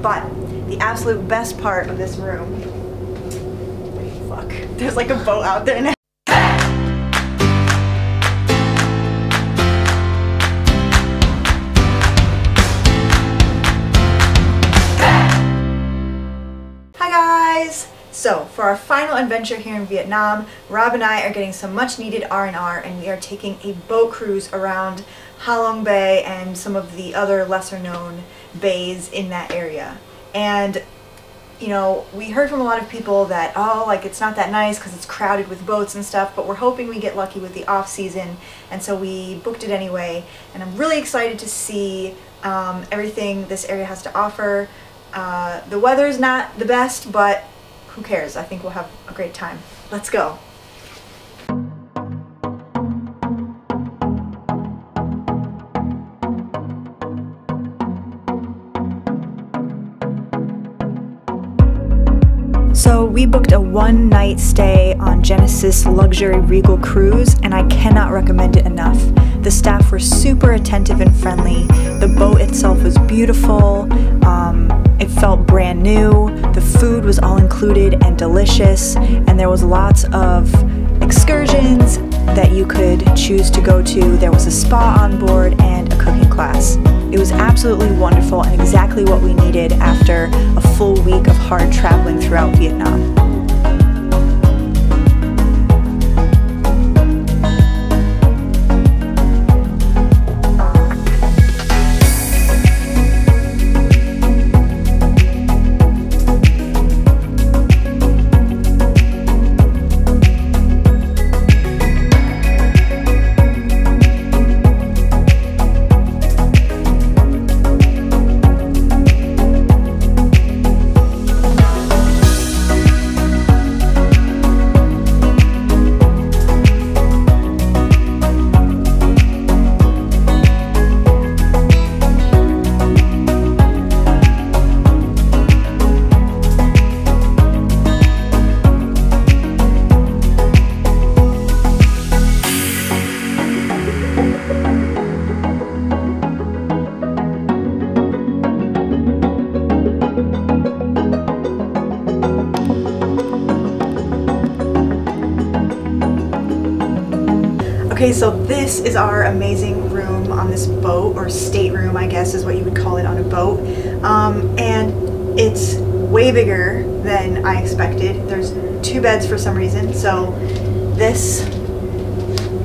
But the absolute best part of this room, wait, fuck, there's like a boat out there now. Hi guys! So, for our final adventure here in Vietnam, Rob and I are getting some much needed R&R, and we are taking a boat cruise around Halong Bay and some of the other lesser known bays in that area. And you know, we heard from a lot of people that, oh, like it's not that nice because it's crowded with boats and stuff, but we're hoping we get lucky with the off season, and so we booked it anyway, and I'm really excited to see everything this area has to offer. The weather's not the best, but who cares? I think we'll have a great time. Let's go. So we booked a one-night stay on Genesis Luxury Regal Cruise, and I cannot recommend it enough. The staff were super attentive and friendly. The boat itself was beautiful. It felt brand new. The food was all included and delicious, and there was lots of excursions that you could choose to go to. There was a spa on board and a cooking class. It was absolutely wonderful and exactly what we needed after a full week of hard traveling throughout Vietnam. Okay, so this is our amazing room on this boat, or stateroom I guess is what you would call it on a boat, and it's way bigger than I expected. There's 2 beds for some reason, so this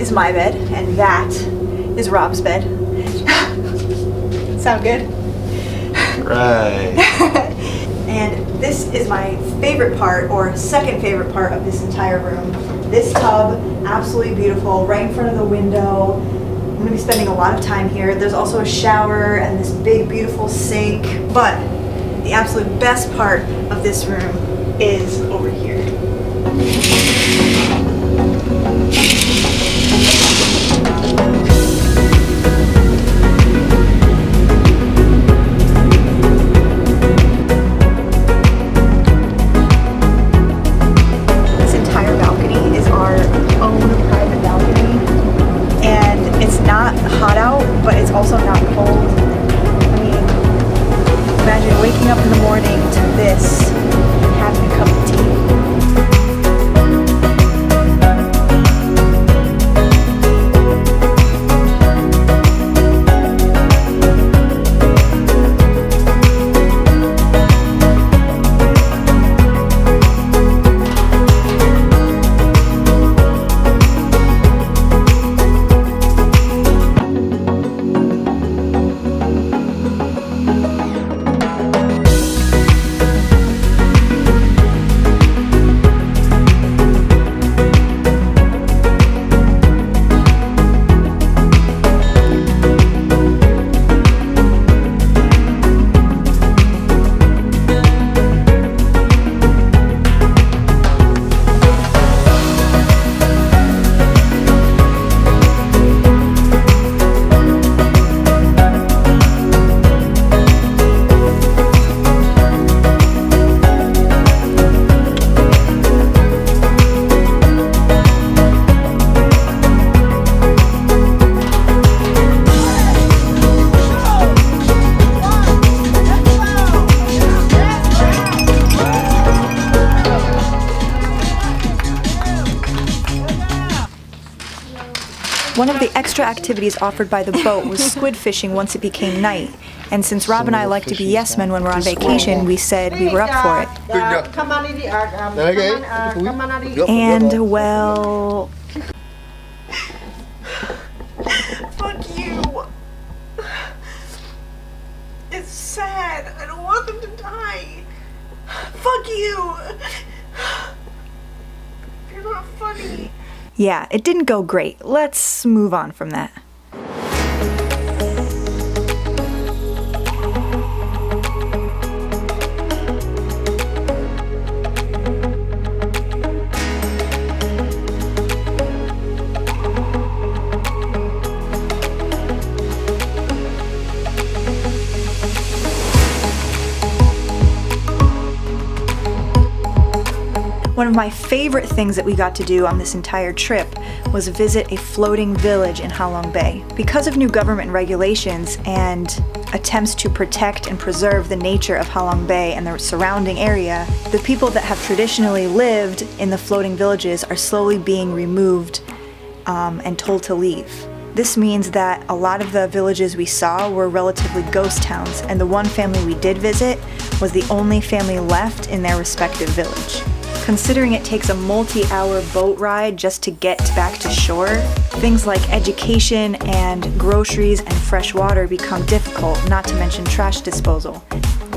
is my bed and that is Rob's bed. Sound good? Right. And this is my favorite part, or second favorite part of this entire room. This tub, absolutely beautiful, right in front of the window. I'm gonna be spending a lot of time here. There's also a shower and this big, beautiful sink. But the absolute best part of this room is over here. But it's also not cold. I mean, imagine waking up in the morning to this and having a cup of tea. One of the extra activities offered by the boat was squid fishing once it became night. And since Rob and I like to be yes men when we're on vacation, we said we were up for it. And well... Fuck you! It's sad. I don't want them to die. Fuck you! You're not funny. Yeah, it didn't go great. Let's move on from that. One of my favorite things that we got to do on this entire trip was visit a floating village in Halong Bay. Because of new government regulations and attempts to protect and preserve the nature of Halong Bay and the surrounding area, the people that have traditionally lived in the floating villages are slowly being removed and told to leave. This means that a lot of the villages we saw were relatively ghost towns, and the one family we did visit was the only family left in their respective village. Considering it takes a multi-hour boat ride just to get back to shore, things like education and groceries and fresh water become difficult, not to mention trash disposal.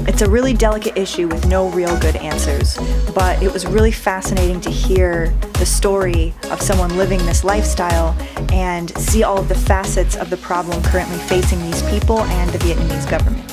It's a really delicate issue with no real good answers, but it was really fascinating to hear the story of someone living this lifestyle and see all of the facets of the problem currently facing these people and the Vietnamese government.